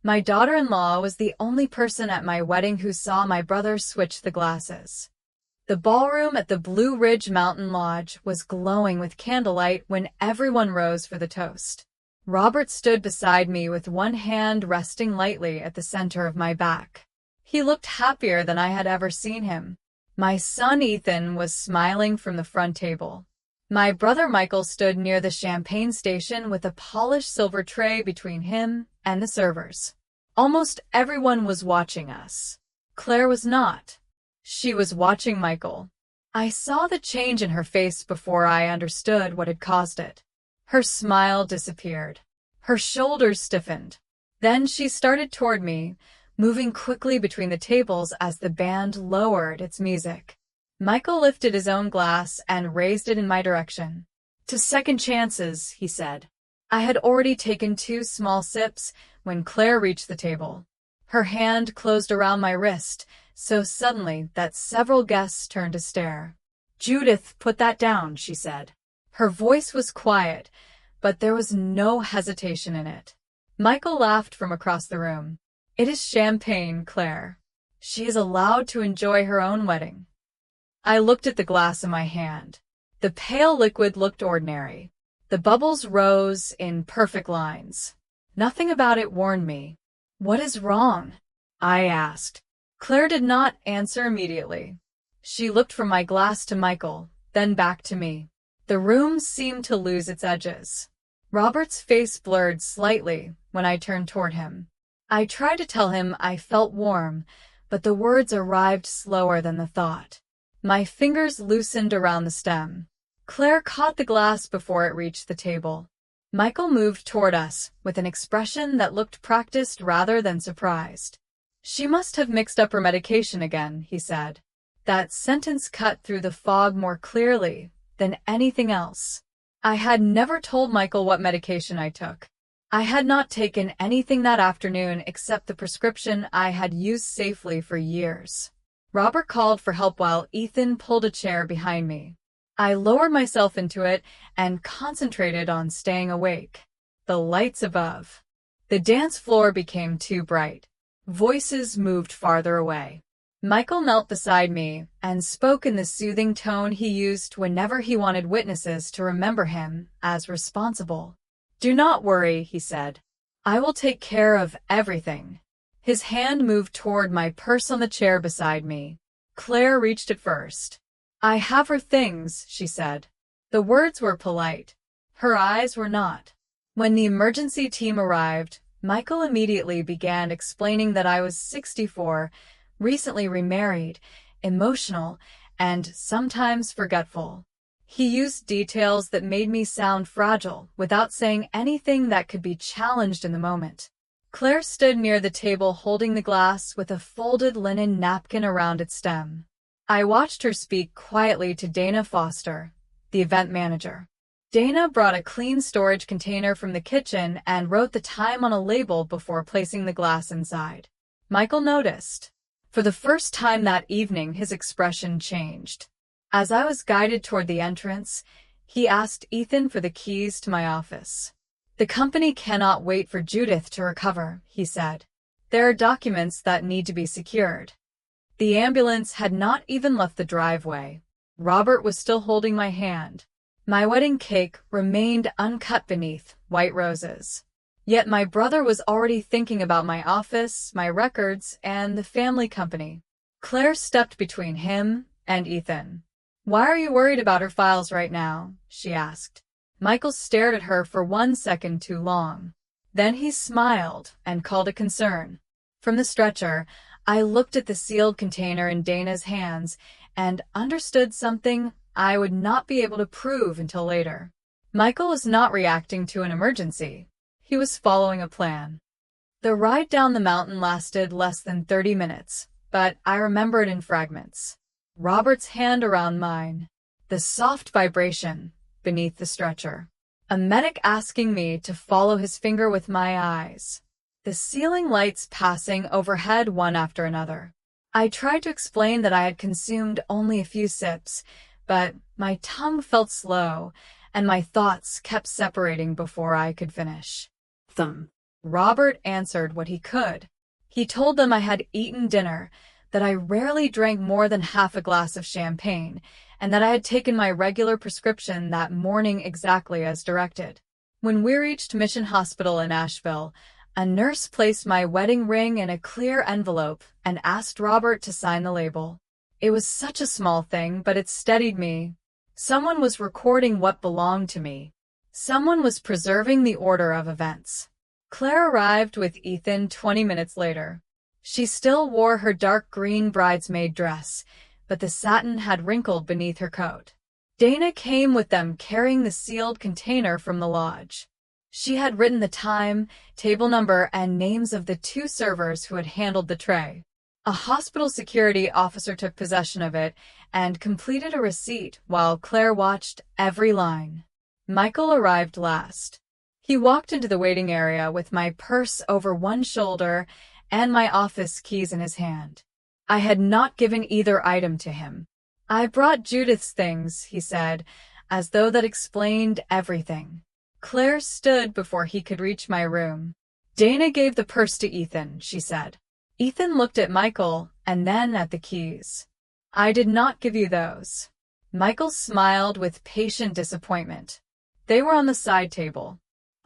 My daughter-in-law was the only person at my wedding who saw my brother switch the glasses. The ballroom at the Blue Ridge Mountain Lodge was glowing with candlelight when everyone rose for the toast. Robert stood beside me with one hand resting lightly at the center of my back. He looked happier than I had ever seen him. My son Ethan was smiling from the front table. My brother Michael stood near the champagne station with a polished silver tray between him and the servers. Almost everyone was watching us. Claire was not. She was watching Michael. I saw the change in her face before I understood what had caused it. Her smile disappeared. Her shoulders stiffened. Then she started toward me, moving quickly between the tables as the band lowered its music. Michael lifted his own glass and raised it in my direction. "To second chances," he said. I had already taken 2 small sips when Claire reached the table. Her hand closed around my wrist so suddenly that several guests turned to stare. "Judith, put that down," she said. Her voice was quiet, but there was no hesitation in it. Michael laughed from across the room. "It is champagne, Claire. She is allowed to enjoy her own wedding." I looked at the glass in my hand. The pale liquid looked ordinary. The bubbles rose in perfect lines. Nothing about it warned me. "What is wrong?" I asked. Claire did not answer immediately. She looked from my glass to Michael, then back to me. The room seemed to lose its edges. Robert's face blurred slightly when I turned toward him. I tried to tell him I felt warm, but the words arrived slower than the thought. My fingers loosened around the stem. Claire caught the glass before it reached the table. Michael moved toward us with an expression that looked practiced rather than surprised. "She must have mixed up her medication again," he said. That sentence cut through the fog more clearly than anything else. I had never told Michael what medication I took. I had not taken anything that afternoon except the prescription I had used safely for years. Robert called for help while Ethan pulled a chair behind me. I lowered myself into it and concentrated on staying awake. The lights above. The dance floor became too bright. Voices moved farther away. Michael knelt beside me and spoke in the soothing tone he used whenever he wanted witnesses to remember him as responsible. "Do not worry," he said. "I will take care of everything." His hand moved toward my purse on the chair beside me. Claire reached it first. "I have her things," she said. The words were polite. Her eyes were not. When the emergency team arrived, Michael immediately began explaining that I was 64, recently remarried, emotional, and sometimes forgetful. He used details that made me sound fragile without saying anything that could be challenged in the moment. Claire stood near the table holding the glass with a folded linen napkin around its stem. I watched her speak quietly to Dana Foster, the event manager. Dana brought a clean storage container from the kitchen and wrote the time on a label before placing the glass inside. Michael noticed. For the first time that evening, his expression changed. As I was guided toward the entrance, he asked Ethan for the keys to my office. "The company cannot wait for Judith to recover," he said. "There are documents that need to be secured." The ambulance had not even left the driveway. Robert was still holding my hand. My wedding cake remained uncut beneath white roses. Yet my brother was already thinking about my office, my records, and the family company. Claire stepped between him and Ethan. "Why are you worried about her files right now?" she asked. Michael stared at her for 1 second too long. Then he smiled and called it concern. From the stretcher, I looked at the sealed container in Dana's hands and understood something I would not be able to prove until later. Michael was not reacting to an emergency. He was following a plan. The ride down the mountain lasted less than 30 minutes, but I remember it in fragments. Robert's hand around mine. The soft vibration beneath the stretcher. A medic asking me to follow his finger with my eyes. The ceiling lights passing overhead one after another. I tried to explain that I had consumed only a few sips, but my tongue felt slow, and my thoughts kept separating before I could finish. Thump. Robert answered what he could. He told them I had eaten dinner, that I rarely drank more than half a glass of champagne, and that I had taken my regular prescription that morning exactly as directed. When we reached Mission Hospital in Asheville, a nurse placed my wedding ring in a clear envelope and asked Robert to sign the label. It was such a small thing, but it steadied me. Someone was recording what belonged to me. Someone was preserving the order of events. Claire arrived with Ethan 20 minutes later. She still wore her dark green bridesmaid dress, but the satin had wrinkled beneath her coat. Dana came with them carrying the sealed container from the lodge. She had written the time, table number, and names of the 2 servers who had handled the tray. A hospital security officer took possession of it and completed a receipt while Claire watched every line. Michael arrived last. He walked into the waiting area with my purse over one shoulder and my office keys in his hand. I had not given either item to him. "I brought Judith's things," he said, as though that explained everything. Claire stood before he could reach my room. "Dana gave the purse to Ethan," she said. Ethan looked at Michael and then at the keys. "I did not give you those." Michael smiled with patient disappointment. "They were on the side table.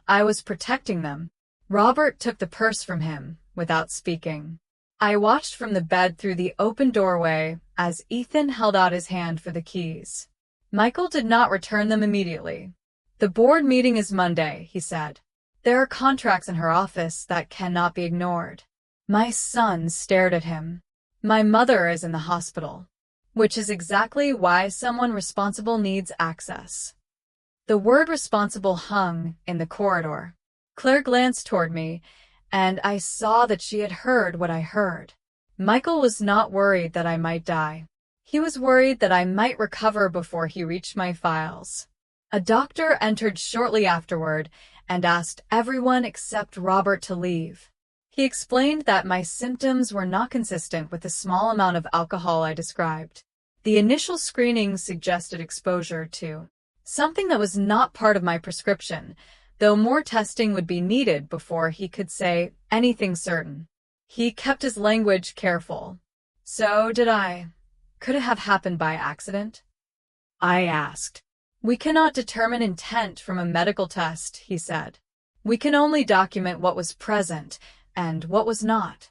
I was protecting them." Robert took the purse from him without speaking. I watched from the bed through the open doorway as Ethan held out his hand for the keys. Michael did not return them immediately. "The board meeting is Monday," he said. "There are contracts in her office that cannot be ignored." My son stared at him. "My mother is in the hospital." Which is exactly why someone responsible needs access. The word responsible hung in the corridor. Claire glanced toward me, and I saw that she had heard what I heard. Michael was not worried that I might die. He was worried that I might recover before he reached my files. A doctor entered shortly afterward and asked everyone except Robert to leave. He explained that my symptoms were not consistent with the small amount of alcohol I described. The initial screening suggested exposure to something that was not part of my prescription, though more testing would be needed before he could say anything certain. He kept his language careful. "So did I. Could it have happened by accident?" I asked. "We cannot determine intent from a medical test," he said. "We can only document what was present and what was not."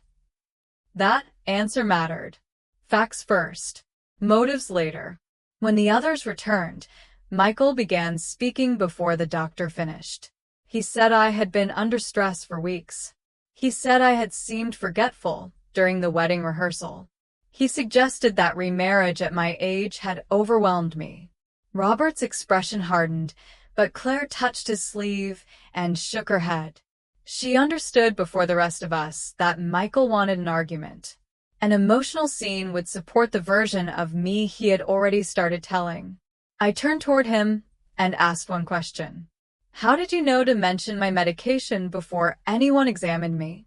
That answer mattered. Facts first, motives later. When the others returned, Michael began speaking before the doctor finished. He said I had been under stress for weeks. He said I had seemed forgetful during the wedding rehearsal. He suggested that remarriage at my age had overwhelmed me. Robert's expression hardened, but Claire touched his sleeve and shook her head. She understood before the rest of us that Michael wanted an argument. An emotional scene would support the version of me he had already started telling. I turned toward him and asked one question. "How did you know to mention my medication before anyone examined me?"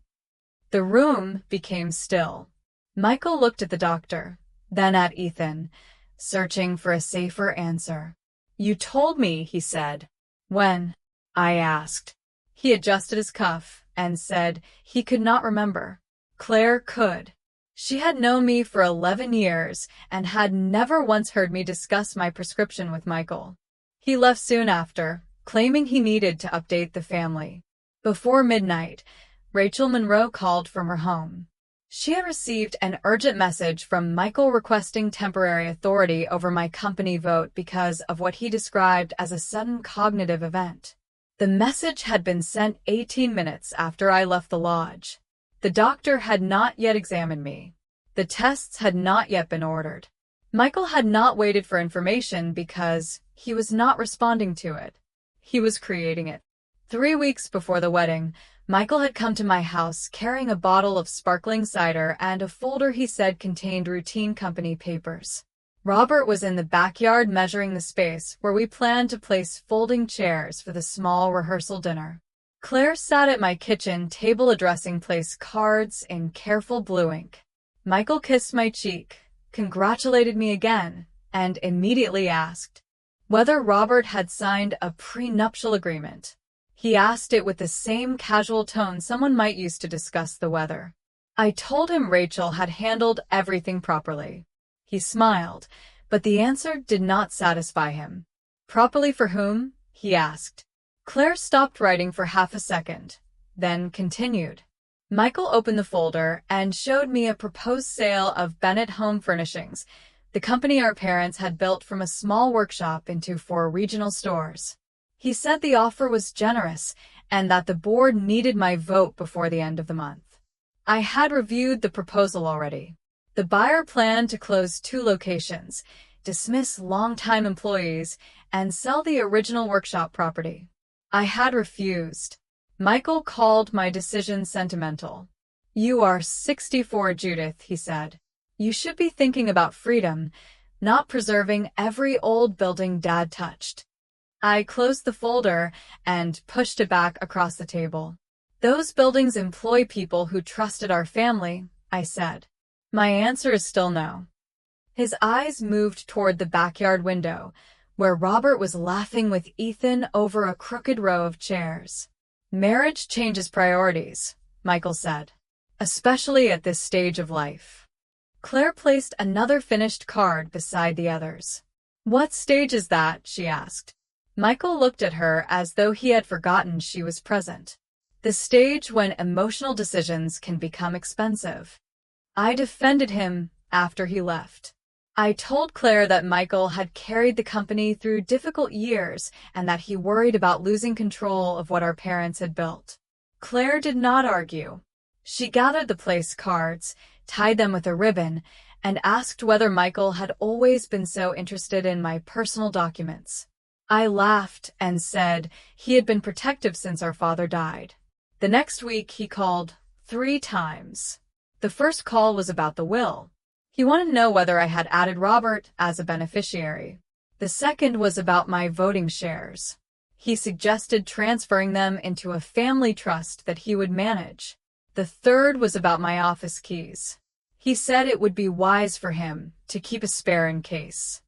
The room became still. Michael looked at the doctor, then at Ethan, searching for a safer answer. "You told me," he said. "When?" I asked. He adjusted his cuff and said he could not remember. Claire could. She had known me for 11 years and had never once heard me discuss my prescription with Michael. He left soon after, claiming he needed to update the family. Before midnight, Rachel Monroe called from her home. She had received an urgent message from Michael requesting temporary authority over my company vote because of what he described as a sudden cognitive event. The message had been sent 18 minutes after I left the lodge. The doctor had not yet examined me. The tests had not yet been ordered. Michael had not waited for information because he was not responding to it. He was creating it. 3 weeks before the wedding, Michael had come to my house carrying a bottle of sparkling cider and a folder he said contained routine company papers. Robert was in the backyard measuring the space where we planned to place folding chairs for the small rehearsal dinner. Claire sat at my kitchen table addressing place cards in careful blue ink. Michael kissed my cheek, congratulated me again, and immediately asked whether Robert had signed a prenuptial agreement. He asked it with the same casual tone someone might use to discuss the weather. I told him Rachel had handled everything properly. He smiled, but the answer did not satisfy him. Properly for whom? He asked. Claire stopped writing for half a second, then continued. Michael opened the folder and showed me a proposed sale of Bennett Home Furnishings, the company our parents had built from a small workshop into 4 regional stores. He said the offer was generous and that the board needed my vote before the end of the month. I had reviewed the proposal already. The buyer planned to close 2 locations, dismiss longtime employees, and sell the original workshop property. I had refused. Michael called my decision sentimental. You are 64, Judith, he said. You should be thinking about freedom, not preserving every old building Dad touched. I closed the folder and pushed it back across the table. Those buildings employ people who trusted our family, I said. My answer is still no. His eyes moved toward the backyard window, where Robert was laughing with Ethan over a crooked row of chairs. Marriage changes priorities, Michael said, especially at this stage of life. Claire placed another finished card beside the others. What stage is that? She asked. Michael looked at her as though he had forgotten she was present. The stage when emotional decisions can become expensive. I defended him after he left. I told Claire that Michael had carried the company through difficult years and that he worried about losing control of what our parents had built. Claire did not argue. She gathered the place cards, tied them with a ribbon, and asked whether Michael had always been so interested in my personal documents. I laughed and said he had been protective since our father died. The next week he called 3 times. The first call was about the will. He wanted to know whether I had added Robert as a beneficiary. The second was about my voting shares. He suggested transferring them into a family trust that he would manage. The third was about my office keys. He said it would be wise for him to keep a spare in case.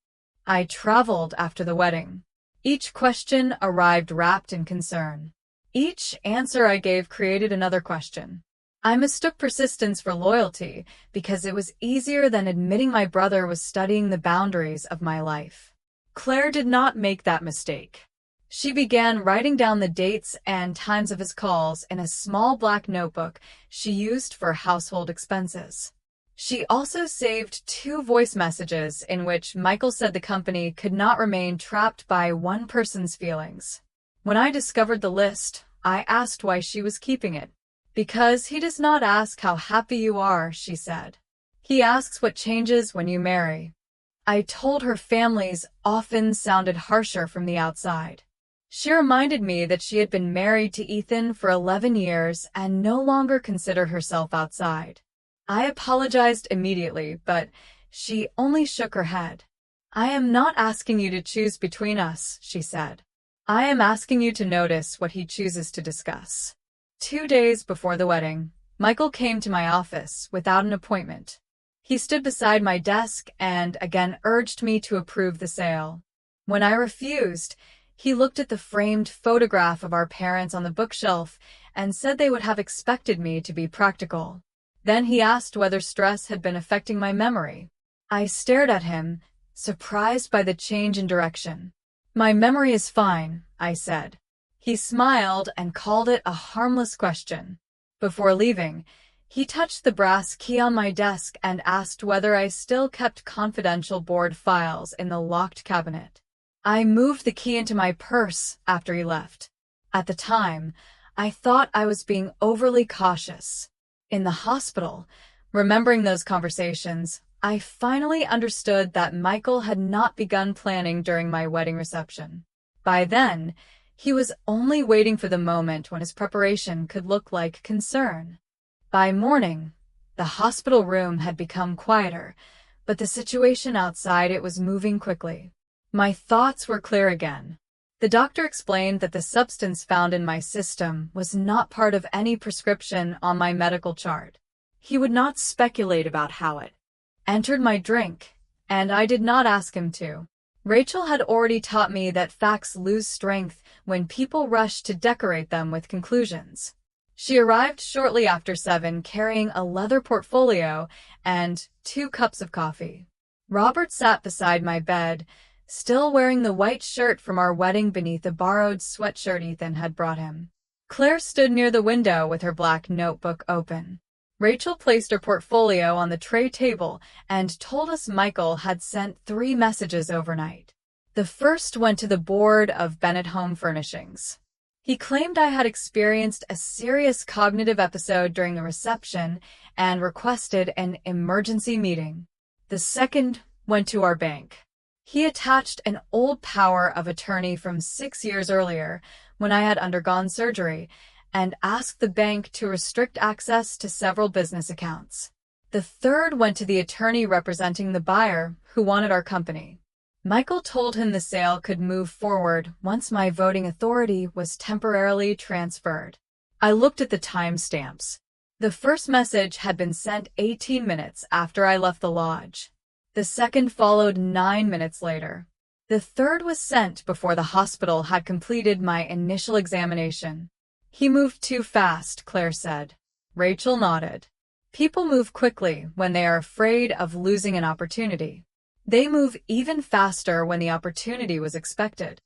I traveled after the wedding. Each question arrived wrapped in concern. Each answer I gave created another question. I mistook persistence for loyalty because it was easier than admitting my brother was studying the boundaries of my life. Claire did not make that mistake. She began writing down the dates and times of his calls in a small black notebook she used for household expenses. She also saved 2 voice messages in which Michael said the company could not remain trapped by one person's feelings. When I discovered the list, I asked why she was keeping it. Because he does not ask how happy you are, she said. He asks what changes when you marry. I told her families often sounded harsher from the outside. She reminded me that she had been married to Ethan for 11 years and no longer considered herself outside. I apologized immediately, but she only shook her head. I am not asking you to choose between us, she said. I am asking you to notice what he chooses to discuss. 2 days before the wedding, Michael came to my office without an appointment. He stood beside my desk and again urged me to approve the sale. When I refused, he looked at the framed photograph of our parents on the bookshelf and said they would have expected me to be practical. Then he asked whether stress had been affecting my memory. I stared at him, surprised by the change in direction. My memory is fine, I said. He smiled and called it a harmless question. Before leaving, he touched the brass key on my desk and asked whether I still kept confidential board files in the locked cabinet. I moved the key into my purse after he left. At the time, I thought I was being overly cautious. In the hospital, remembering those conversations, I finally understood that Michael had not begun planning during my wedding reception. By then, he was only waiting for the moment when his preparation could look like concern. By morning, the hospital room had become quieter, but the situation outside it was moving quickly. My thoughts were clear again. The doctor explained that the substance found in my system was not part of any prescription on my medical chart. He would not speculate about how it entered my drink, and I did not ask him to. Rachel had already taught me that facts lose strength when people rush to decorate them with conclusions. She arrived shortly after 7 carrying a leather portfolio and 2 cups of coffee. Robert sat beside my bed, still wearing the white shirt from our wedding beneath a borrowed sweatshirt Ethan had brought him. Claire stood near the window with her black notebook open. Rachel placed her portfolio on the tray table and told us Michael had sent 3 messages overnight. The first went to the board of Bennett Home Furnishings. He claimed I had experienced a serious cognitive episode during the reception and requested an emergency meeting. The second went to our bank. He attached an old power of attorney from 6 years earlier when I had undergone surgery and asked the bank to restrict access to several business accounts. The third went to the attorney representing the buyer who wanted our company. Michael told him the sale could move forward once my voting authority was temporarily transferred. I looked at the timestamps. The first message had been sent 18 minutes after I left the lodge. The second followed 9 minutes later. The third was sent before the hospital had completed my initial examination. He moved too fast, Claire said. Rachel nodded. People move quickly when they are afraid of losing an opportunity. They move even faster when the opportunity was expected.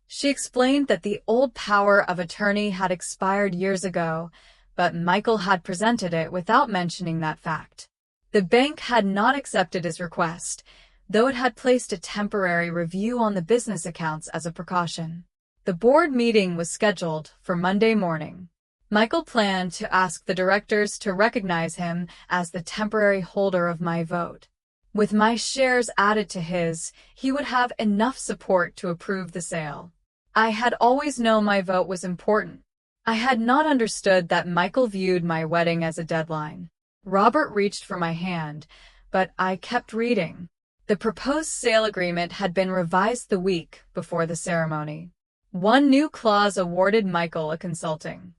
She explained that the old power of attorney had expired years ago, but Michael had presented it without mentioning that fact. The bank had not accepted his request, though it had placed a temporary review on the business accounts as a precaution. The board meeting was scheduled for Monday morning. Michael planned to ask the directors to recognize him as the temporary holder of my vote. With my shares added to his, he would have enough support to approve the sale. I had always known my vote was important. I had not understood that Michael viewed my wedding as a deadline. Robert reached for my hand, but I kept reading. The proposed sale agreement had been revised the week before the ceremony. One new clause awarded Michael a consulting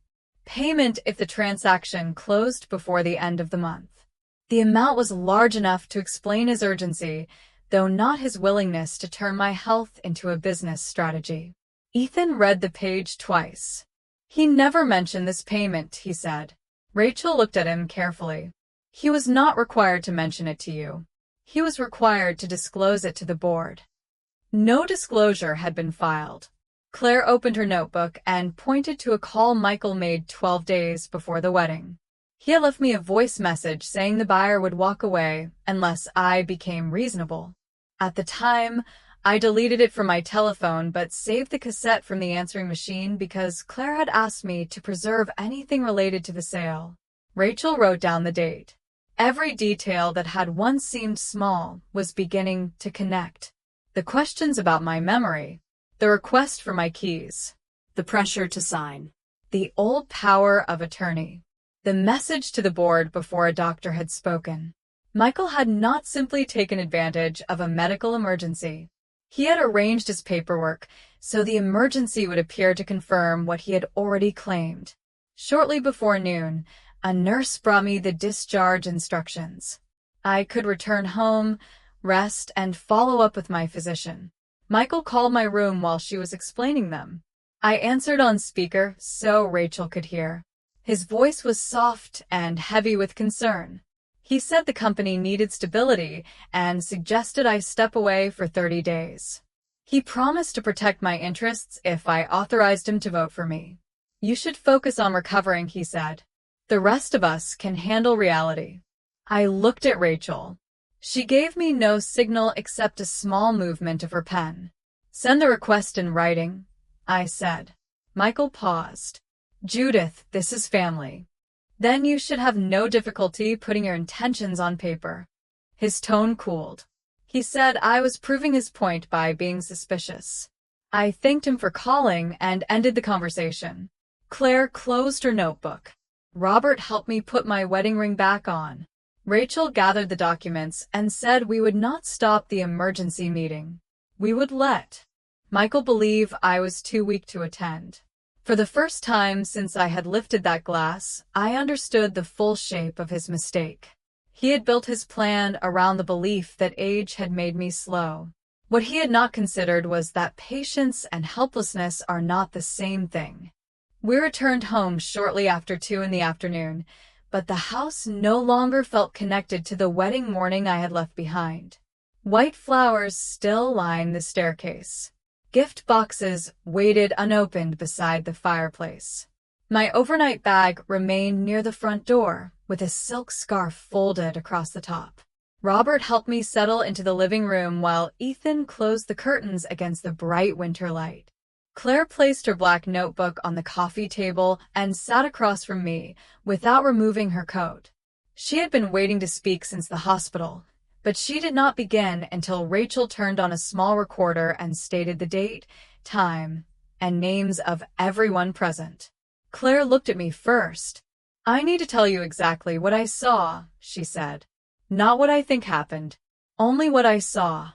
payment if the transaction closed before the end of the month. The amount was large enough to explain his urgency, though not his willingness to turn my health into a business strategy. Ethan read the page twice. He never mentioned this payment, he said. Rachel looked at him carefully. He was not required to mention it to you. He was required to disclose it to the board. No disclosure had been filed. Claire opened her notebook and pointed to a call Michael made 12 days before the wedding. He had left me a voice message saying the buyer would walk away unless I became reasonable. At the time, I deleted it from my telephone but saved the cassette from the answering machine because Claire had asked me to preserve anything related to the sale. Rachel wrote down the date. Every detail that had once seemed small was beginning to connect. The questions about my memory, the request for my keys, the pressure to sign, the old power of attorney, the message to the board before a doctor had spoken. Michael had not simply taken advantage of a medical emergency. He had arranged his paperwork so the emergency would appear to confirm what he had already claimed. Shortly before noon, a nurse brought me the discharge instructions. I could return home, rest, and follow up with my physician. Michael called my room while she was explaining them. I answered on speaker so Rachel could hear. His voice was soft and heavy with concern. He said the company needed stability and suggested I step away for 30 days. He promised to protect my interests if I authorized him to vote for me. You should focus on recovering, he said. The rest of us can handle reality. I looked at Rachel. She gave me no signal except a small movement of her pen. Send the request in writing, I said. Michael paused. Judith, this is family. Then you should have no difficulty putting your intentions on paper. His tone cooled. He said I was proving his point by being suspicious. I thanked him for calling and ended the conversation. Claire closed her notebook. Robert helped me put my wedding ring back on. Rachel gathered the documents and said we would not stop the emergency meeting. We would let Michael believe I was too weak to attend. For the first time since I had lifted that glass, I understood the full shape of his mistake. He had built his plan around the belief that age had made me slow. What he had not considered was that patience and helplessness are not the same thing. We returned home shortly after 2 in the afternoon, but the house no longer felt connected to the wedding morning I had left behind. White flowers still lined the staircase. Gift boxes waited unopened beside the fireplace. My overnight bag remained near the front door, with a silk scarf folded across the top. Robert helped me settle into the living room while Ethan closed the curtains against the bright winter light. Claire placed her black notebook on the coffee table and sat across from me without removing her coat. She had been waiting to speak since the hospital, but she did not begin until Rachel turned on a small recorder and stated the date, time, and names of everyone present. Claire looked at me first. "I need to tell you exactly what I saw," she said. "Not what I think happened, only what I saw."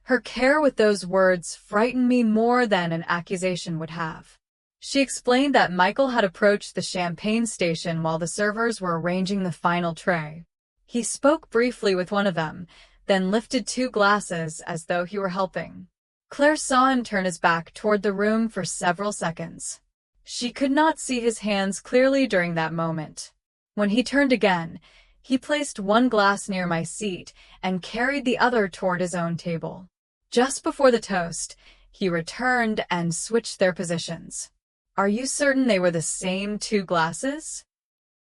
Her care with those words frightened me more than an accusation would have. She explained that Michael had approached the champagne station while the servers were arranging the final tray. He spoke briefly with one of them, then lifted 2 glasses as though he were helping. Claire saw him turn his back toward the room for several seconds. She could not see his hands clearly during that moment. When he turned again, he placed 1 glass near my seat and carried the other toward his own table. Just before the toast, he returned and switched their positions. "Are you certain they were the same 2 glasses?"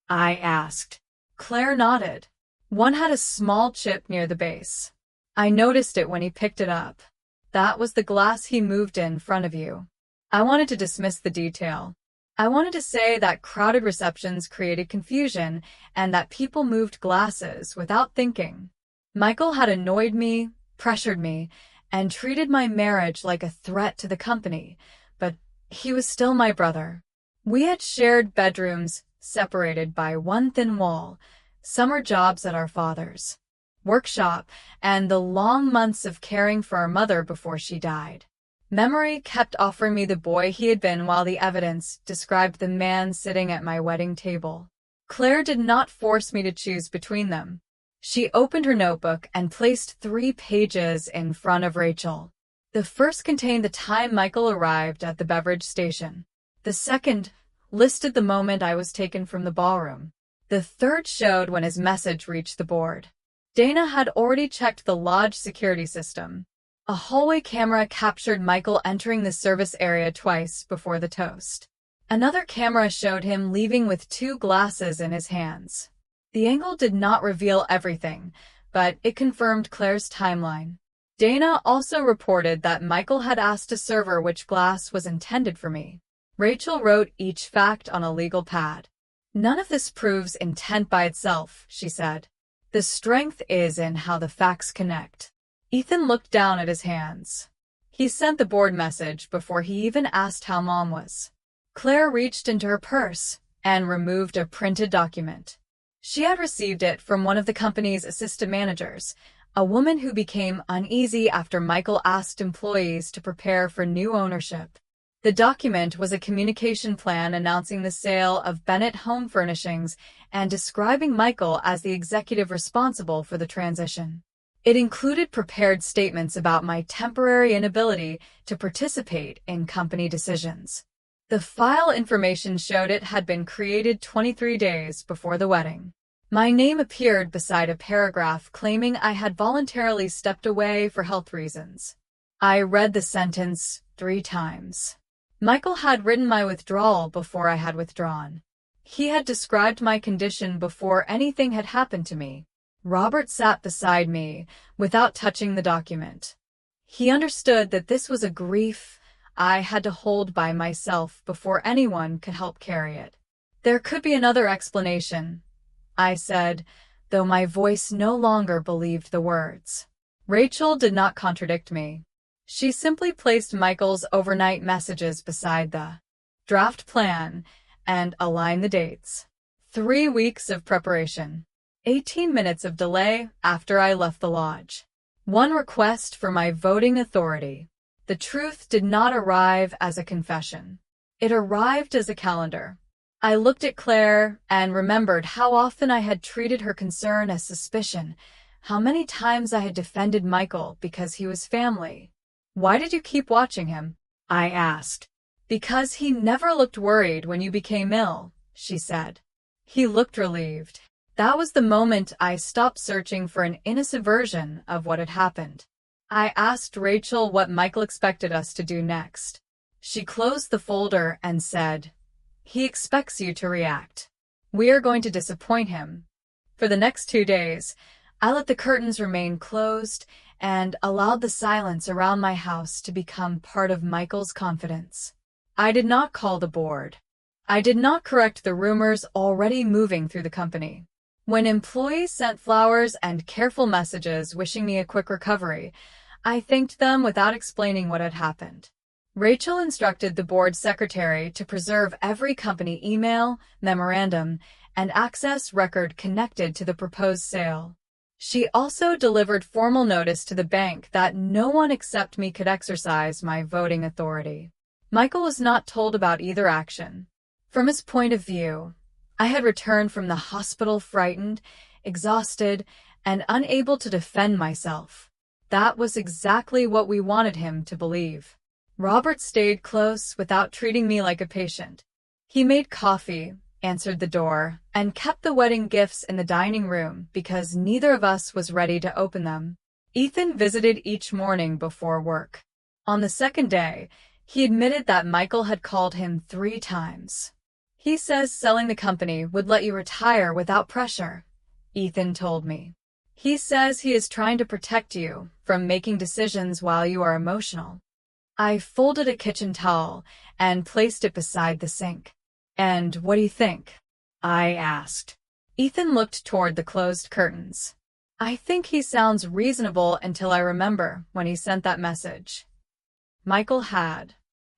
I asked. Claire nodded. One had a small chip near the base. I noticed it when he picked it up. "That was the glass he moved in front of you." I wanted to dismiss the detail. I wanted to say that crowded receptions created confusion and that people moved glasses without thinking. Michael had annoyed me, pressured me, and treated my marriage like a threat to the company, but he was still my brother. We had shared bedrooms, separated by 1 thin wall, summer jobs at our father's workshop, and the long months of caring for our mother before she died. Memory kept offering me the boy he had been while the evidence described the man sitting at my wedding table. Claire did not force me to choose between them. She opened her notebook and placed 3 pages in front of Rachel. The first contained the time Michael arrived at the beverage station. The second listed the moment I was taken from the ballroom. The third showed when his message reached the board. Dana had already checked the lodge security system. A hallway camera captured Michael entering the service area twice before the toast. Another camera showed him leaving with 2 glasses in his hands. The angle did not reveal everything, but it confirmed Claire's timeline. Dana also reported that Michael had asked a server which glass was intended for me. Rachel wrote each fact on a legal pad. "None of this proves intent by itself," she said. "The strength is in how the facts connect." Ethan looked down at his hands. He sent the board message before he even asked how Mom was. Claire reached into her purse and removed a printed document. She had received it from one of the company's assistant managers, a woman who became uneasy after Michael asked employees to prepare for new ownership. The document was a communication plan announcing the sale of Bennett Home Furnishings and describing Michael as the executive responsible for the transition. It included prepared statements about my temporary inability to participate in company decisions. The file information showed it had been created 23 days before the wedding. My name appeared beside a paragraph claiming I had voluntarily stepped away for health reasons. I read the sentence 3 times. Michael had written my withdrawal before I had withdrawn. He had described my condition before anything had happened to me. Robert sat beside me without touching the document. He understood that this was a grief I had to hold by myself before anyone could help carry it. "There could be another explanation," I said, though my voice no longer believed the words. Rachel did not contradict me. She simply placed Michael's overnight messages beside the draft plan and aligned the dates. 3 weeks of preparation. 18 minutes of delay after I left the lodge. 1 request for my voting authority. The truth did not arrive as a confession. It arrived as a calendar. I looked at Claire and remembered how often I had treated her concern as suspicion, how many times I had defended Michael because he was family. "Why did you keep watching him?" I asked. "Because he never looked worried when you became ill," she said. He looked relieved. That was the moment I stopped searching for an innocent version of what had happened. I asked Rachel what Michael expected us to do next. She closed the folder and said, "He expects you to react. We are going to disappoint him." For the next 2 days, I let the curtains remain closed and allowed the silence around my house to become part of Michael's confidence. I did not call the board. I did not correct the rumors already moving through the company. When employees sent flowers and careful messages wishing me a quick recovery, I thanked them without explaining what had happened. Rachel instructed the board secretary to preserve every company email, memorandum, and access record connected to the proposed sale. She also delivered formal notice to the bank that no one except me could exercise my voting authority. Michael was not told about either action. From his point of view, I had returned from the hospital frightened, exhausted, and unable to defend myself. That was exactly what we wanted him to believe. Robert stayed close without treating me like a patient. He made coffee, answered the door, and kept the wedding gifts in the dining room because neither of us was ready to open them. Ethan visited each morning before work. On the second day, he admitted that Michael had called him 3 times. "He says selling the company would let you retire without pressure," Ethan told me. "He says he is trying to protect you from making decisions while you are emotional." I folded a kitchen towel and placed it beside the sink. "And what do you think?" I asked. Ethan looked toward the closed curtains. "I think he sounds reasonable until I remember when he sent that message." Michael had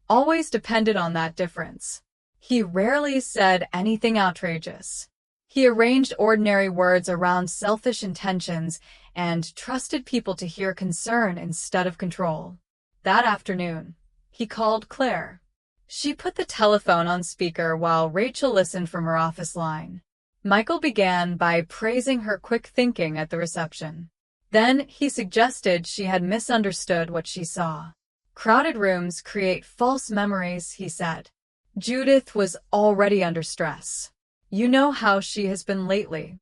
always depended on that difference. He rarely said anything outrageous. He arranged ordinary words around selfish intentions and trusted people to hear concern instead of control. That afternoon, he called Claire. She put the telephone on speaker while Rachel listened from her office line. Michael began by praising her quick thinking at the reception. Then he suggested she had misunderstood what she saw. "Crowded rooms create false memories," he said. "Judith was already under stress. You know how she has been lately."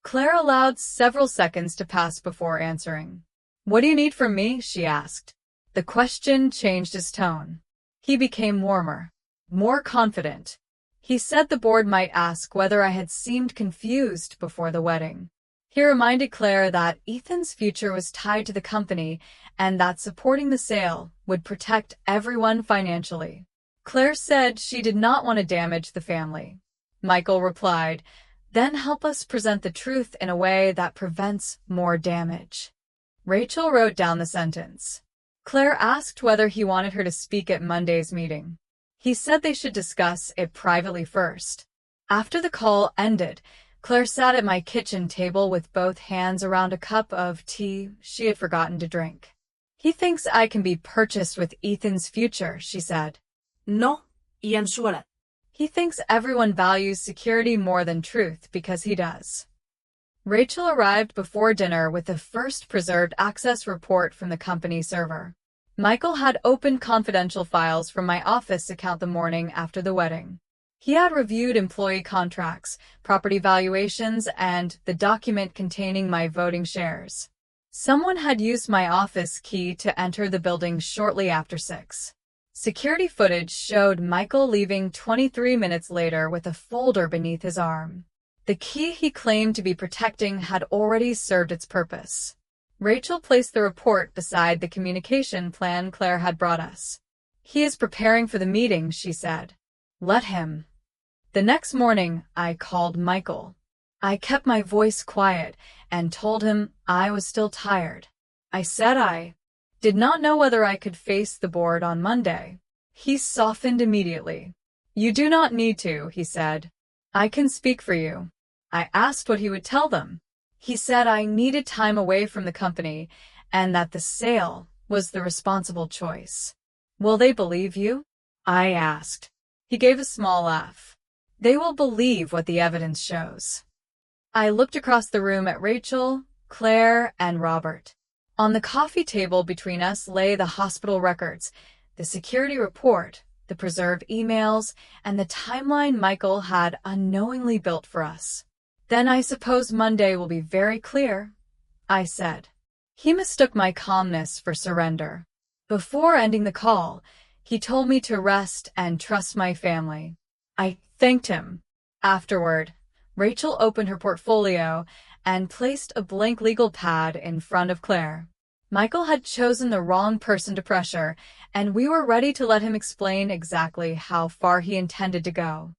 Claire allowed several seconds to pass before answering. "What do you need from me?" she asked. The question changed his tone. He became warmer, more confident. He said the board might ask whether I had seemed confused before the wedding. He reminded Claire that Ethan's future was tied to the company and that supporting the sale would protect everyone financially. Claire said she did not want to damage the family. Michael replied, "Then help us present the truth in a way that prevents more damage." Rachel wrote down the sentence. Claire asked whether he wanted her to speak at Monday's meeting. He said they should discuss it privately first. After the call ended, Claire sat at my kitchen table with both hands around a cup of tea she had forgotten to drink. "He thinks I can be purchased with Ethan's future," she said. No, y en su hora. "He thinks everyone values security more than truth because he does." Rachel arrived before dinner with the first preserved access report from the company server. Michael had opened confidential files from my office account the morning after the wedding. He had reviewed employee contracts, property valuations, and the document containing my voting shares. Someone had used my office key to enter the building shortly after 6. Security footage showed Michael leaving 23 minutes later with a folder beneath his arm. The key he claimed to be protecting had already served its purpose. Rachel placed the report beside the communication plan Claire had brought us. "He is preparing for the meeting," she said. "Let him." The next morning, I called Michael. I kept my voice quiet and told him I was still tired. I said I did not know whether I could face the board on Monday. He softened immediately. "You do not need to," he said. "I can speak for you." I asked what he would tell them. He said I needed time away from the company and that the sale was the responsible choice. "Will they believe you?" I asked. He gave a small laugh. "They will believe what the evidence shows." I looked across the room at Rachel, Claire and Robert. On the coffee table between us lay the hospital records, the security report, the preserved emails, and the timeline Michael had unknowingly built for us. Then I suppose Monday will be very clear, I said. He mistook my calmness for surrender. Before ending the call, he told me to rest and trust my family. I thanked him. Afterward, Rachel opened her portfolio and placed a blank legal pad in front of Claire. Michael had chosen the wrong person to pressure, and we were ready to let him explain exactly how far he intended to go.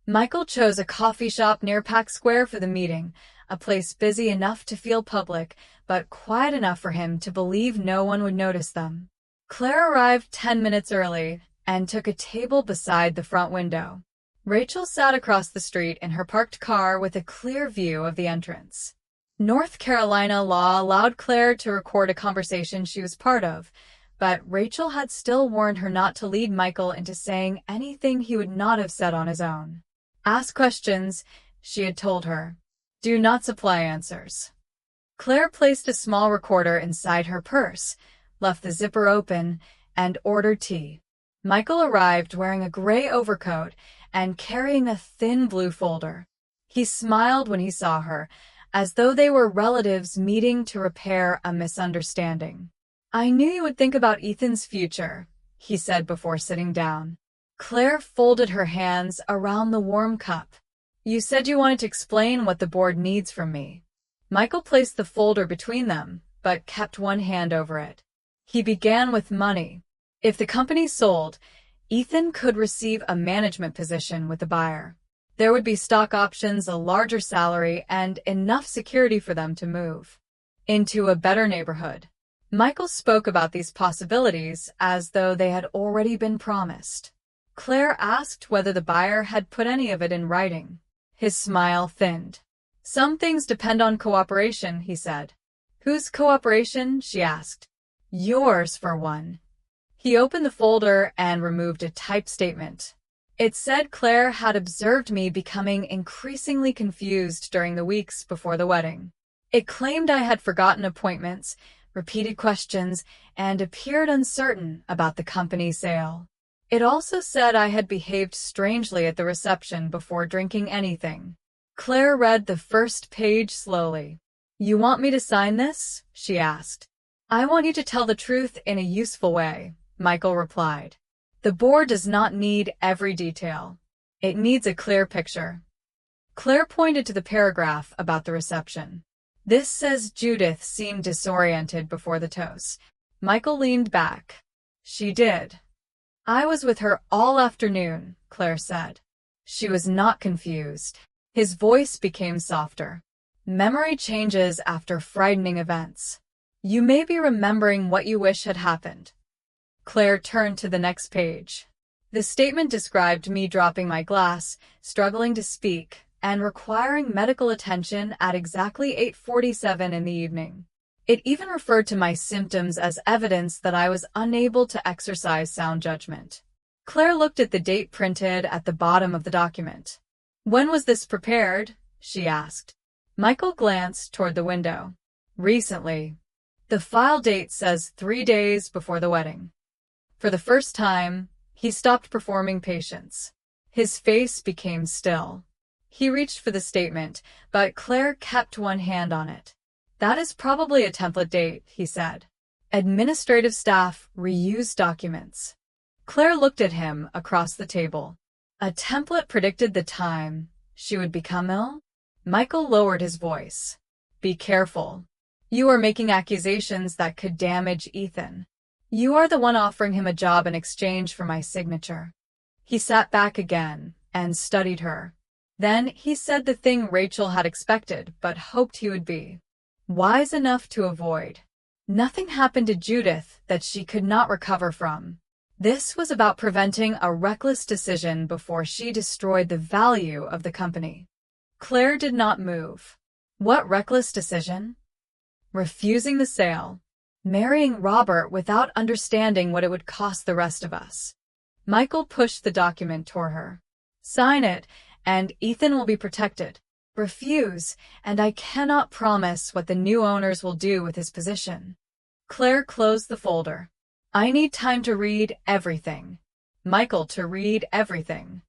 Michael chose a coffee shop near Pack Square for the meeting, a place busy enough to feel public, but quiet enough for him to believe no one would notice them. Claire arrived 10 minutes early and took a table beside the front window. Rachel sat across the street in her parked car with a clear view of the entrance. North Carolina law allowed Claire to record a conversation she was part of, but Rachel had still warned her not to lead Michael into saying anything he would not have said on his own. Ask questions, she had told her. Do not supply answers. Claire placed a small recorder inside her purse, left the zipper open, and ordered tea. Michael arrived wearing a gray overcoat and carrying a thin blue folder. He smiled when he saw her, as though they were relatives meeting to repair a misunderstanding. I knew you would think about Ethan's future, he said before sitting down. Claire folded her hands around the warm cup. You said you wanted to explain what the board needs from me. Michael placed the folder between them, but kept one hand over it. He began with money. If the company sold, Ethan could receive a management position with the buyer. There would be stock options, a larger salary, and enough security for them to move into a better neighborhood. Michael spoke about these possibilities as though they had already been promised. Claire asked whether the buyer had put any of it in writing. His smile thinned. Some things depend on cooperation, he said. Whose cooperation? She asked. Yours, for one. He opened the folder and removed a typed statement. It said Claire had observed me becoming increasingly confused during the weeks before the wedding. It claimed I had forgotten appointments, repeated questions, and appeared uncertain about the company sale. It also said I had behaved strangely at the reception before drinking anything. Claire read the first page slowly. You want me to sign this? She asked. I want you to tell the truth in a useful way, Michael replied. The board does not need every detail. It needs a clear picture. Claire pointed to the paragraph about the reception. This says Judith seemed disoriented before the toast. Michael leaned back. She did. I was with her all afternoon, Claire said. She was not confused. His voice became softer. Memory changes after frightening events. You may be remembering what you wish had happened. Claire turned to the next page. The statement described me dropping my glass, struggling to speak, and requiring medical attention at exactly 8:47 in the evening. It even referred to my symptoms as evidence that I was unable to exercise sound judgment. Claire looked at the date printed at the bottom of the document. When was this prepared? She asked. Michael glanced toward the window. Recently. The file date says 3 days before the wedding. For the first time, he stopped performing patients. His face became still. He reached for the statement, but Claire kept one hand on it. That is probably a template date, he said. Administrative staff reuse documents. Claire looked at him across the table. A template predicted the time she would become ill? Michael lowered his voice. Be careful. You are making accusations that could damage Ethan. You are the one offering him a job in exchange for my signature. He sat back again and studied her. Then he said the thing Rachel had expected but hoped he would be wise enough to avoid. Nothing happened to Judith that she could not recover from. This was about preventing a reckless decision before she destroyed the value of the company. Claire did not move. What reckless decision? Refusing the sale. Marrying Robert without understanding what it would cost the rest of us. Michael pushed the document toward her. Sign it, and Ethan will be protected. refuse, and I cannot promise what the new owners will do with his position. Claire closed the folder. I need time to read everything. Michael to read everything.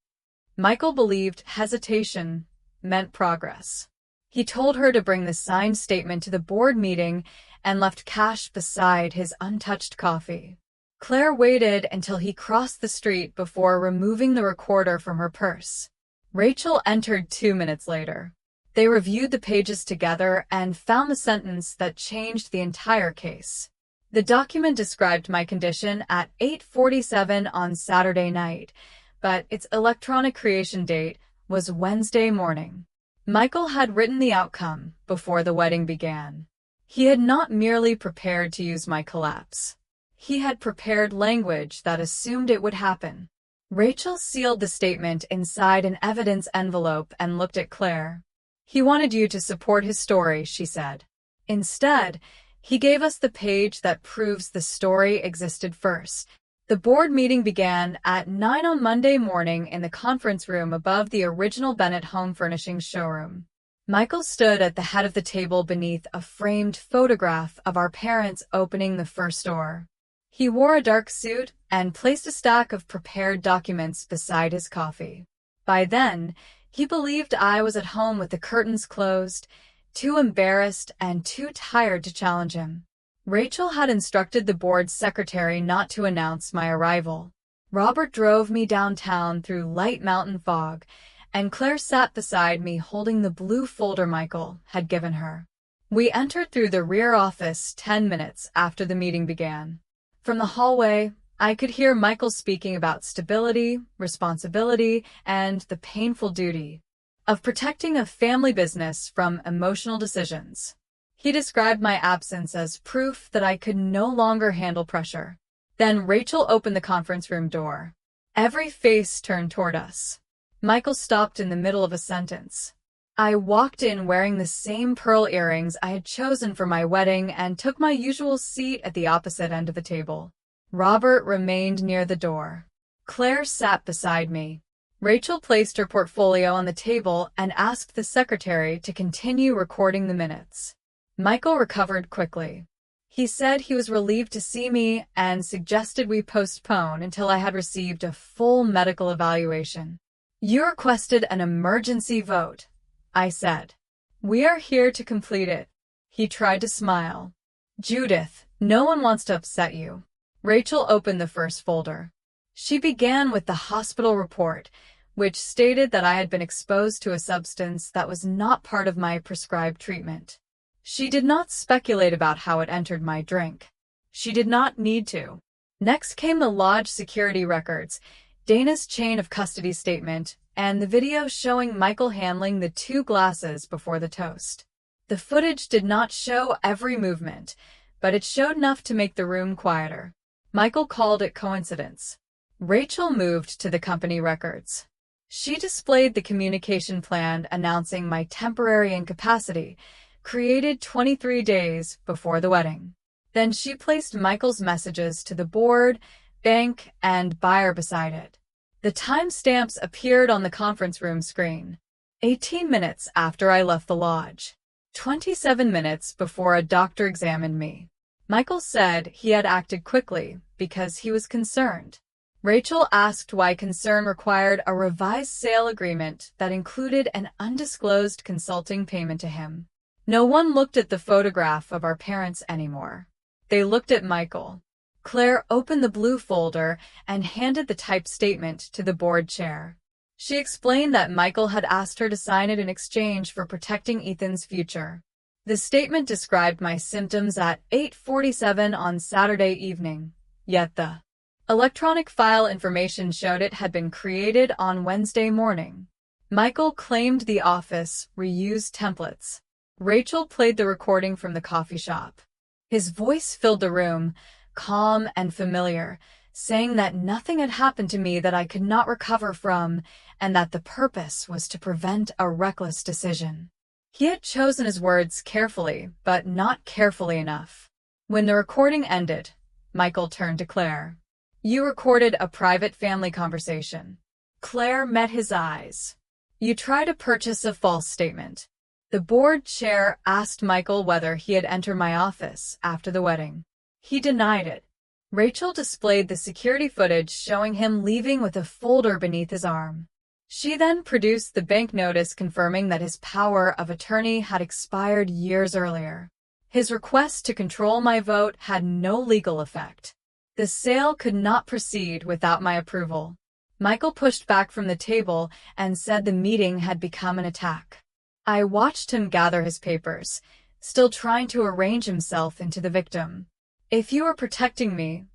Michael believed hesitation meant progress. He told her to bring the signed statement to the board meeting and left cash beside his untouched coffee. Claire waited until he crossed the street before removing the recorder from her purse. Rachel entered 2 minutes later. They reviewed the pages together and found the sentence that changed the entire case. The document described my condition at 8:47 on Saturday night, but its electronic creation date was Wednesday morning. Michael had written the outcome before the wedding began. He had not merely prepared to use my collapse. He had prepared language that assumed it would happen. Rachel sealed the statement inside an evidence envelope and looked at Claire. He wanted you to support his story, she said. Instead, he gave us the page that proves the story existed first. The board meeting began at 9 on Monday morning in the conference room above the original Bennett Home Furnishings showroom. Michael stood at the head of the table beneath a framed photograph of our parents opening the first door. He wore a dark suit and placed a stack of prepared documents beside his coffee. By then, he believed I was at home with the curtains closed, too embarrassed and too tired to challenge him. Rachel had instructed the board's secretary not to announce my arrival. Robert drove me downtown through light mountain fog, and Claire sat beside me holding the blue folder Michael had given her. We entered through the rear office 10 minutes after the meeting began. From the hallway, I could hear Michael speaking about stability, responsibility, and the painful duty of protecting a family business from emotional decisions. He described my absence as proof that I could no longer handle pressure. Then Rachel opened the conference room door. Every face turned toward us. Michael stopped in the middle of a sentence. I walked in wearing the same pearl earrings I had chosen for my wedding and took my usual seat at the opposite end of the table. Robert remained near the door. Claire sat beside me. Rachel placed her portfolio on the table and asked the secretary to continue recording the minutes. Michael recovered quickly. He said he was relieved to see me and suggested we postpone until I had received a full medical evaluation. You requested an emergency vote, I said. We are here to complete it. He tried to smile. Judith, no one wants to upset you. Rachel opened the first folder. She began with the hospital report, which stated that I had been exposed to a substance that was not part of my prescribed treatment. She did not speculate about how it entered my drink. She did not need to. Next came the lodge security records, Dana's chain of custody statement, and the video showing Michael handling the 2 glasses before the toast. The footage did not show every movement, but it showed enough to make the room quieter. Michael called it coincidence. Rachel moved to the company records. She displayed the communication plan announcing my temporary incapacity, created 23 days before the wedding. Then she placed Michael's messages to the board, bank, and buyer beside it. The timestamps appeared on the conference room screen. 18 minutes after I left the lodge. 27 minutes before a doctor examined me. Michael said he had acted quickly because he was concerned. Rachel asked why concern required a revised sale agreement that included an undisclosed consulting payment to him. No one looked at the photograph of our parents anymore. They looked at Michael. Claire opened the blue folder and handed the typed statement to the board chair. She explained that Michael had asked her to sign it in exchange for protecting Ethan's future. The statement described my symptoms at 8:47 on Saturday evening, yet the electronic file information showed it had been created on Wednesday morning. Michael claimed the office reused templates. Rachel played the recording from the coffee shop. His voice filled the room, calm and familiar, saying that nothing had happened to me that I could not recover from, and that the purpose was to prevent a reckless decision. He had chosen his words carefully, but not carefully enough. When the recording ended, Michael turned to Claire. You recorded a private family conversation. Claire met his eyes. You try to purchase a false statement. The board chair asked Michael whether he had entered my office after the wedding. He denied it. Rachel displayed the security footage showing him leaving with a folder beneath his arm. She then produced the bank notice confirming that his power of attorney had expired years earlier. His request to control my vote had no legal effect. The sale could not proceed without my approval. Michael pushed back from the table and said the meeting had become an attack. I watched him gather his papers, still trying to arrange himself into the victim. "If you were protecting me,"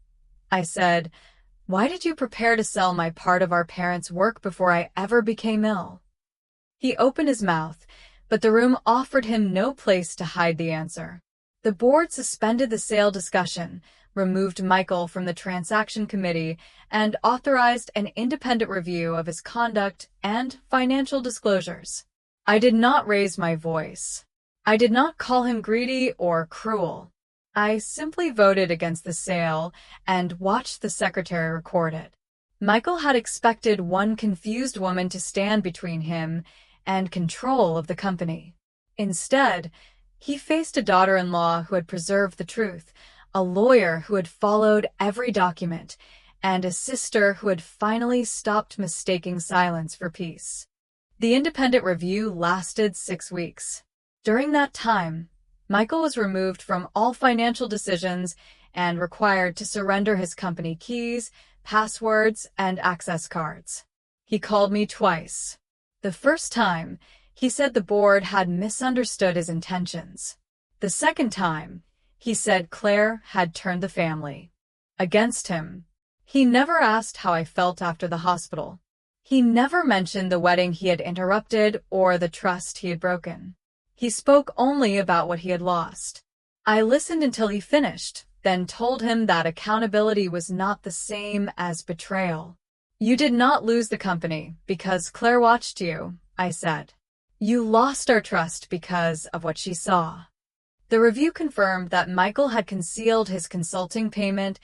I said, "why did you prepare to sell my part of our parents' work before I ever became ill?" He opened his mouth, but the room offered him no place to hide the answer. The board suspended the sale discussion, removed Michael from the transaction committee, and authorized an independent review of his conduct and financial disclosures. I did not raise my voice. I did not call him greedy or cruel. I simply voted against the sale and watched the secretary record it. Michael had expected one confused woman to stand between him and control of the company. Instead, he faced a daughter-in-law who had preserved the truth, a lawyer who had followed every document, and a sister who had finally stopped mistaking silence for peace. The independent review lasted 6 weeks. During that time, Michael was removed from all financial decisions and required to surrender his company keys, passwords, and access cards. He called me twice. The first time, he said the board had misunderstood his intentions. The second time, he said Claire had turned the family against him. He never asked how I felt after the hospital. He never mentioned the wedding he had interrupted or the trust he had broken. He spoke only about what he had lost. I listened until he finished, then told him that accountability was not the same as betrayal. "You did not lose the company because Claire watched you," I said. "You lost our trust because of what she saw." The review confirmed that Michael had concealed his consulting payment,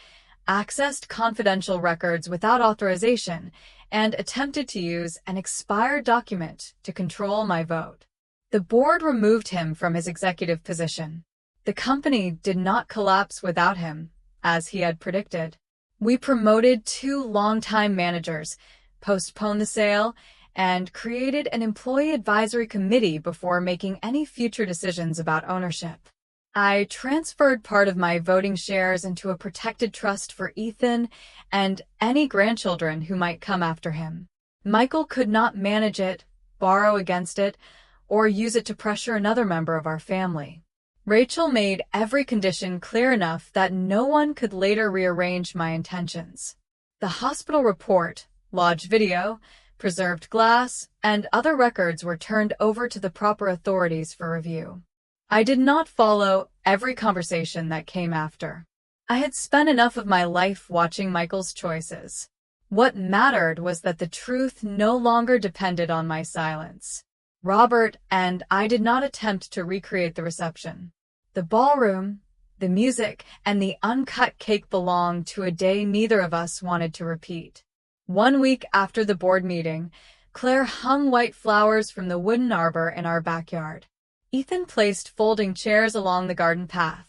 accessed confidential records without authorization, and attempted to use an expired document to control my vote. The board removed him from his executive position. The company did not collapse without him, as he had predicted. We promoted 2 longtime managers, postponed the sale, and created an employee advisory committee before making any future decisions about ownership. I transferred part of my voting shares into a protected trust for Ethan and any grandchildren who might come after him. Michael could not manage it, borrow against it, or use it to pressure another member of our family. Rachel made every condition clear enough that no one could later rearrange my intentions. The hospital report, lodged video, preserved glass, and other records were turned over to the proper authorities for review. I did not follow every conversation that came after. I had spent enough of my life watching Michael's choices. What mattered was that the truth no longer depended on my silence. Robert and I did not attempt to recreate the reception. The ballroom, the music, and the uncut cake belonged to a day neither of us wanted to repeat. 1 week after the board meeting, Claire hung white flowers from the wooden arbor in our backyard. Ethan placed folding chairs along the garden path.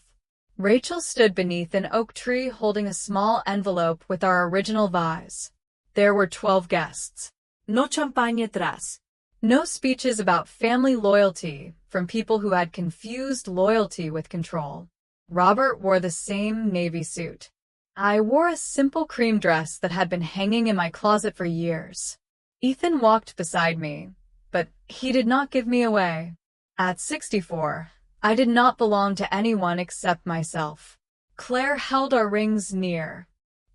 Rachel stood beneath an oak tree holding a small envelope with our original vase. There were 12 guests. No champagne atrás. No speeches about family loyalty from people who had confused loyalty with control. Robert wore the same navy suit. I wore a simple cream dress that had been hanging in my closet for years. Ethan walked beside me, but he did not give me away. At 64, I did not belong to anyone except myself. Claire held our rings near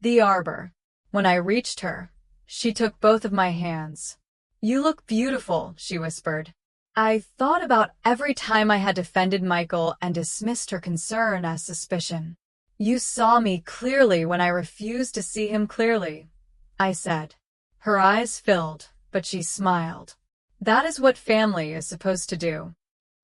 the arbor. When I reached her, she took both of my hands. "You look beautiful," she whispered. I thought about every time I had defended Michael and dismissed her concern as suspicion. "You saw me clearly when I refused to see him clearly," I said. Her eyes filled, but she smiled. That is what family is supposed to do.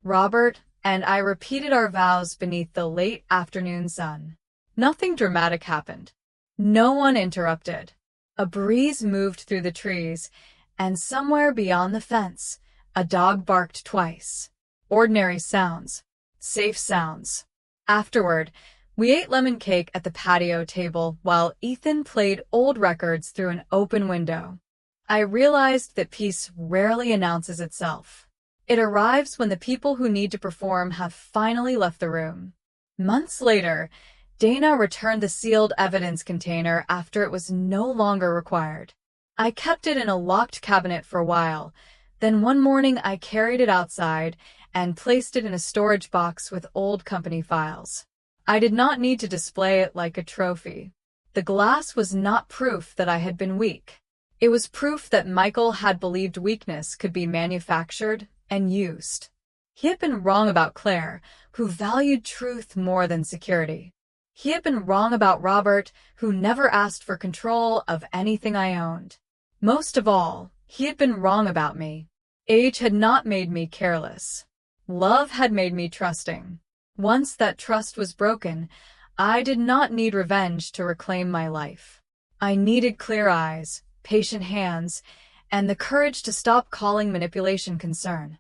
Robert and I repeated our vows beneath the late afternoon sun. Nothing dramatic happened. No one interrupted. A breeze moved through the trees, And somewhere beyond the fence, a dog barked twice. Ordinary sounds. Safe sounds. Afterward, we ate lemon cake at the patio table while Ethan played old records through an open window. I realized that peace rarely announces itself. It arrives when the people who need to perform have finally left the room. Months later, Dana returned the sealed evidence container after it was no longer required. I kept it in a locked cabinet for a while. Then one morning I carried it outside and placed it in a storage box with old company files. I did not need to display it like a trophy. The glass was not proof that I had been weak. It was proof that Michael had believed weakness could be manufactured and used. He had been wrong about Claire, who valued truth more than security. He had been wrong about Robert, who never asked for control of anything I owned. Most of all, he had been wrong about me. Age had not made me careless. Love had made me trusting. Once that trust was broken, I did not need revenge to reclaim my life. I needed clear eyes, patient hands, and the courage to stop calling manipulation concern.